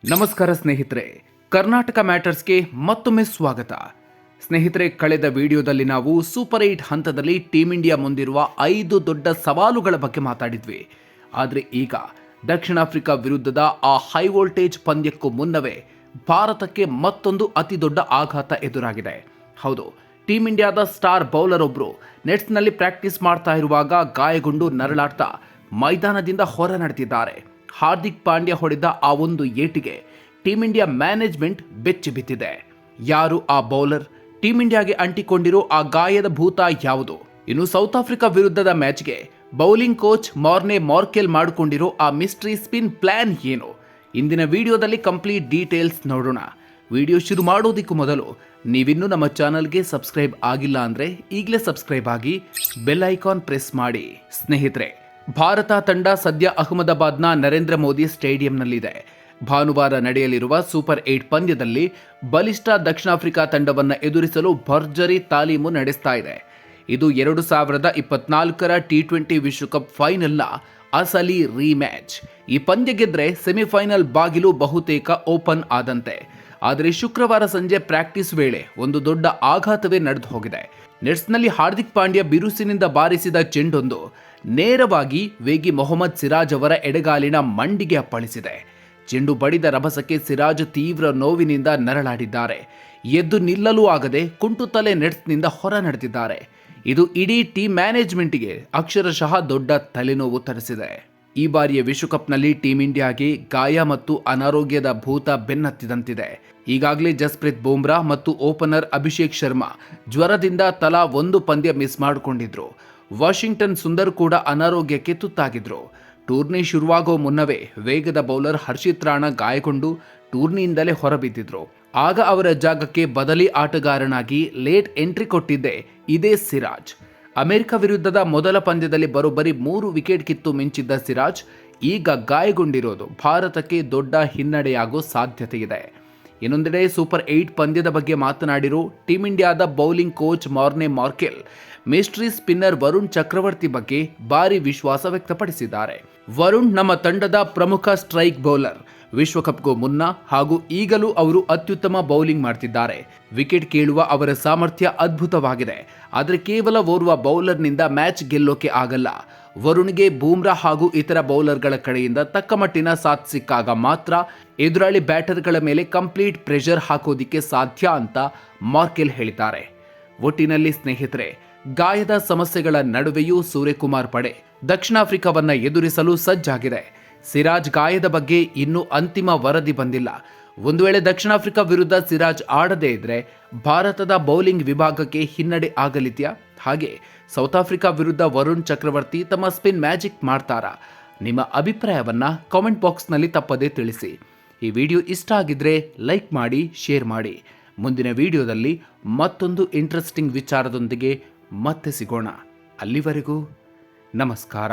ನಮಸ್ಕಾರ ಸ್ನೇಹಿತರೆ, ಕರ್ನಾಟಕ ಮ್ಯಾಟರ್ಸ್ಗೆ ಮತ್ತೊಮ್ಮೆ ಸ್ವಾಗತ. ಸ್ನೇಹಿತರೆ, ಕಳೆದ ವಿಡಿಯೋದಲ್ಲಿ ನಾವು ಸೂಪರ್ 8 ಹಂತದಲ್ಲಿ ಟೀಮ್ ಇಂಡಿಯಾ ಮುಂದಿರುವ 5 ದೊಡ್ಡ ಸವಾಲುಗಳ ಬಗ್ಗೆ ಮಾತಾಡಿದ್ವಿ. ಆದರೆ ಈಗ ದಕ್ಷಿಣ ಆಫ್ರಿಕಾ ವಿರುದ್ಧದ ಆ ಹೈ ವೋಲ್ಟೇಜ್ ಪಂದ್ಯಕ್ಕೂ ಮುನ್ನವೇ ಭಾರತಕ್ಕೆ ಮತ್ತೊಂದು ಅತಿ ದೊಡ್ಡ ಆಘಾತ ಎದುರಾಗಿದೆ. ಹೌದು, ಟೀಮ್ ಇಂಡಿಯಾದ ಸ್ಟಾರ್ ಬೌಲರ್ ಒಬ್ರು ನೆಟ್ಸ್ನಲ್ಲಿ ಪ್ರಾಕ್ಟೀಸ್ ಮಾಡ್ತಾ ಇರುವಾಗ ಗಾಯಗೊಂಡು ನರಳಾಡ್ತಾ ಮೈದಾನದಿಂದ ಹೊರ ನಡೆದಿದ್ದಾರೆ. ಹಾರ್ದಿಕ್ ಪಾಂಡ್ಯ ಹೊಡೆದ ಆ ಒಂದು ಏಟಿಗೆ ಟೀಮ್ ಇಂಡಿಯಾ ಮ್ಯಾನೇಜ್ಮೆಂಟ್ ಬೆಚ್ಚಿ ಬಿದ್ದಿದೆ. ಯಾರು ಆ ಬೌಲರ್? ಟೀಮ್ ಇಂಡಿಯಾಗೆ ಅಂಟಿಕೊಂಡಿರೋ ಆ ಗಾಯದ ಭೂತ ಯಾವುದು? ಇನ್ನು ಸೌತ್ ಆಫ್ರಿಕಾ ವಿರುದ್ಧದ ಮ್ಯಾಚ್ಗೆ ಬೌಲಿಂಗ್ ಕೋಚ್ ಮಾರ್ನೆ ಮಾರ್ಕೆಲ್ ಮಾಡಿಕೊಂಡಿರೋ ಆ ಮಿಸ್ಟ್ರಿ ಸ್ಪಿನ್ ಪ್ಲಾನ್ ಏನು? ಇಂದಿನ ವಿಡಿಯೋದಲ್ಲಿ ಕಂಪ್ಲೀಟ್ ಡೀಟೇಲ್ಸ್ ನೋಡೋಣ. ವಿಡಿಯೋ ಶುರು ಮಾಡೋದಕ್ಕೂ ಮೊದಲು ನೀವಿನ್ನೂ ನಮ್ಮ ಚಾನಲ್ಗೆ ಸಬ್ಸ್ಕ್ರೈಬ್ ಆಗಿಲ್ಲ ಅಂದ್ರೆ ಈಗಲೇ ಸಬ್ಸ್ಕ್ರೈಬ್ ಆಗಿ ಬೆಲ್ ಐಕಾನ್ ಪ್ರೆಸ್ ಮಾಡಿ. ಸ್ನೇಹಿತರೆ, ಭಾರತ ತಂಡ ಸದ್ಯ ಅಹಮದಾಬಾದ್ನ ನರೇಂದ್ರ ಮೋದಿ ಸ್ಟೇಡಿಯಂನಲ್ಲಿದೆ. ಭಾನುವಾರ ನಡೆಯಲಿರುವ ಸೂಪರ್ 8 ಪಂದ್ಯದಲ್ಲಿ ಬಲಿಷ್ಠ ದಕ್ಷಿಣ ಆಫ್ರಿಕಾ ತಂಡವನ್ನು ಎದುರಿಸಲು ಭರ್ಜರಿ ತಾಲೀಮು ನಡೆಸ್ತಾ ಇದೆ. ಇದು 2024ರ T20 ವಿಶ್ವಕಪ್ ಫೈನಲ್ನ ಅಸಲಿ ರೀಮ್ಯಾಚ್. ಈ ಪಂದ್ಯ ಗೆದ್ರೆ ಸೆಮಿಫೈನಲ್ ಬಾಗಿಲು ಬಹುತೇಕ ಓಪನ್ ಆದಂತೆ. ಆದರೆ ಶುಕ್ರವಾರ ಸಂಜೆ ಪ್ರಾಕ್ಟೀಸ್ ವೇಳೆ ಒಂದು ದೊಡ್ಡ ಆಘಾತವೇ ನಡೆದು ಹೋಗಿದೆ. ನೆಟ್ಸ್ನಲ್ಲಿ ಹಾರ್ದಿಕ್ ಪಾಂಡ್ಯ ಬಿರುಸಿನಿಂದ ಬಾರಿಸಿದ ಚೆಂಡೊಂದು ನೇರವಾಗಿ ವೇಗಿ ಮೊಹಮ್ಮದ್ ಸಿರಾಜ್ ಅವರ ಎಡಗಾಲಿನ ಮಂಡಿಗೆ ಅಪ್ಪಳಿಸಿದೆ. ಚೆಂಡು ಬಡಿದ ರಭಸಕ್ಕೆ ಸಿರಾಜ್ ತೀವ್ರ ನೋವಿನಿಂದ ನರಳಾಡಿದ್ದಾರೆ. ಎದ್ದು ನಿಲ್ಲಲೂ ಆಗದೆ ಕುಂಟುತ್ತಲೇ ನೆಟ್ಸ್ನಿಂದ ಹೊರ ನಡೆದಿದ್ದಾರೆ. ಇದು ಇಡೀ ಟೀಮ್ ಮ್ಯಾನೇಜ್ಮೆಂಟ್ಗೆ ಅಕ್ಷರಶಃ ದೊಡ್ಡ ತಲೆನೋವು ತರಿಸಿದೆ. ಈ ಬಾರಿಯ ವಿಶ್ವಕಪ್ನಲ್ಲಿ ಟೀಮ್ ಇಂಡಿಯಾಗೆ ಗಾಯ ಮತ್ತು ಅನಾರೋಗ್ಯದ ಭೂತ ಬೆನ್ನತ್ತಿದಂತಿದೆ. ಈಗಾಗಲೇ ಜಸ್ಪ್ರೀತ್ ಬೂಮ್ರಾ ಮತ್ತು ಓಪನರ್ ಅಭಿಷೇಕ್ ಶರ್ಮಾ ಜ್ವರದಿಂದ ತಲಾ ಒಂದು ಪಂದ್ಯ ಮಿಸ್ ಮಾಡಿಕೊಂಡಿದ್ರು. ವಾಷಿಂಗ್ಟನ್ ಸುಂದರ್ ಕೂಡ ಅನಾರೋಗ್ಯಕ್ಕೆ ತುತ್ತಾಗಿದ್ರು. ಟೂರ್ನಿ ಶುರುವಾಗೋ ಮುನ್ನವೇ ವೇಗದ ಬೌಲರ್ ಹರ್ಷಿತ್ ರಾಣಾ ಗಾಯಗೊಂಡು ಟೂರ್ನಿಯಿಂದಲೇ ಹೊರಬಿದ್ದಿದ್ರು. ಆಗ ಅವರ ಜಾಗಕ್ಕೆ ಬದಲಿ ಆಟಗಾರನಾಗಿ ಲೇಟ್ ಎಂಟ್ರಿ ಕೊಟ್ಟಿದ್ದೆ ಇದೇ ಸಿರಾಜ್. ಅಮೆರಿಕ ವಿರುದ್ಧದ ಮೊದಲ ಪಂದ್ಯದಲ್ಲಿ ಬರೋಬ್ಬರಿ 3 ವಿಕೆಟ್ ಕಿತ್ತು ಮಿಂಚಿದ್ದ ಸಿರಾಜ್ ಈಗ ಗಾಯಗೊಂಡಿರೋದು ಭಾರತಕ್ಕೆ ದೊಡ್ಡ ಹಿನ್ನಡೆಯಾಗೋ ಸಾಧ್ಯತೆ ಇದೆ. ಇನ್ನೊಂದೆಡೆ ಸೂಪರ್ 8 ಪಂದ್ಯದ ಬಗ್ಗೆ ಮಾತನಾಡಿರೋ ಟೀಮ್ ಇಂಡಿಯಾದ ಬೌಲಿಂಗ್ ಕೋಚ್ ಮಾರ್ನೆ ಮಾರ್ಕೆಲ್ ಮಿಸ್ಟ್ರಿ ಸ್ಪಿನ್ನರ್ ವರುಣ್ ಚಕ್ರವರ್ತಿ ಬಗ್ಗೆ ಭಾರಿ ವಿಶ್ವಾಸ ವ್ಯಕ್ತಪಡಿಸಿದ್ದಾರೆ. ವರುಣ್ ನಮ್ಮ ತಂಡದ ಪ್ರಮುಖ ಸ್ಟ್ರೈಕ್ ಬೌಲರ್. ವಿಶ್ವಕಪ್ಗೂ ಮುನ್ನ ಹಾಗೂ ಈಗಲೂ ಅವರು ಅತ್ಯುತ್ತಮ ಬೌಲಿಂಗ್ ಮಾಡ್ತಿದ್ದಾರೆ. ವಿಕೆಟ್ ಕೀಳುವ ಅವರ ಸಾಮರ್ಥ್ಯ ಅದ್ಭುತವಾಗಿದೆ. ಆದರೆ ಕೇವಲ ಓರ್ವ ಬೌಲರ್ನಿಂದ ಮ್ಯಾಚ್ ಗೆಲ್ಲೋಕೆ ಆಗಲ್ಲ. ವರುಣ್ಗೆ ಬೂಮ್ರಾ ಹಾಗೂ ಇತರ ಬೌಲರ್ಗಳ ಕಡೆಯಿಂದ ತಕ್ಕಮಟ್ಟಿನ ಸಾಥ್ ಸಿಕ್ಕಾಗ ಮಾತ್ರ ಎದುರಾಳಿ ಬ್ಯಾಟರ್ಗಳ ಮೇಲೆ ಕಂಪ್ಲೀಟ್ ಪ್ರೆಷರ್ ಹಾಕೋದಿಕ್ಕೆ ಸಾಧ್ಯ ಅಂತ ಮಾರ್ಕೆಲ್ ಹೇಳಿದ್ದಾರೆ. ಒಟ್ಟಿನಲ್ಲಿ ಸ್ನೇಹಿತರೆ, ಗಾಯದ ಸಮಸ್ಯೆಗಳ ನಡುವೆಯೂ ಸೂರ್ಯಕುಮಾರ್ ಪಡೆ ದಕ್ಷಿಣ ಆಫ್ರಿಕಾವನ್ನ ಎದುರಿಸಲು ಸಜ್ಜಾಗಿದೆ. ಸಿರಾಜ್ ಗಾಯದ ಬಗ್ಗೆ ಇನ್ನೂ ಅಂತಿಮ ವರದಿ ಬಂದಿಲ್ಲ. ಒಂದು ವೇಳೆ ದಕ್ಷಿಣ ಆಫ್ರಿಕಾ ವಿರುದ್ಧ ಸಿರಾಜ್ ಆಡದೇ ಇದ್ರೆ ಭಾರತದ ಬೌಲಿಂಗ್ ವಿಭಾಗಕ್ಕೆ ಹಿನ್ನಡೆ ಆಗಲಿದೆಯಾ? ಹಾಗೆ ಸೌತ್ ಆಫ್ರಿಕಾ ವಿರುದ್ಧ ವರುಣ್ ಚಕ್ರವರ್ತಿ ತಮ್ಮ ಸ್ಪಿನ್ ಮ್ಯಾಜಿಕ್ ಮಾಡ್ತಾರಾ? ನಿಮ್ಮ ಅಭಿಪ್ರಾಯವನ್ನ ಕಾಮೆಂಟ್ ಬಾಕ್ಸ್ನಲ್ಲಿ ತಪ್ಪದೇ ತಿಳಿಸಿ. ಈ ವಿಡಿಯೋ ಇಷ್ಟ ಆಗಿದ್ರೆ ಲೈಕ್ ಮಾಡಿ, ಶೇರ್ ಮಾಡಿ. ಮುಂದಿನ ವಿಡಿಯೋದಲ್ಲಿ ಮತ್ತೊಂದು ಇಂಟ್ರೆಸ್ಟಿಂಗ್ ವಿಚಾರದೊಂದಿಗೆ ಮತ್ತೆ ಸಿಗೋಣ. ಅಲ್ಲಿವರೆಗೂ ನಮಸ್ಕಾರ.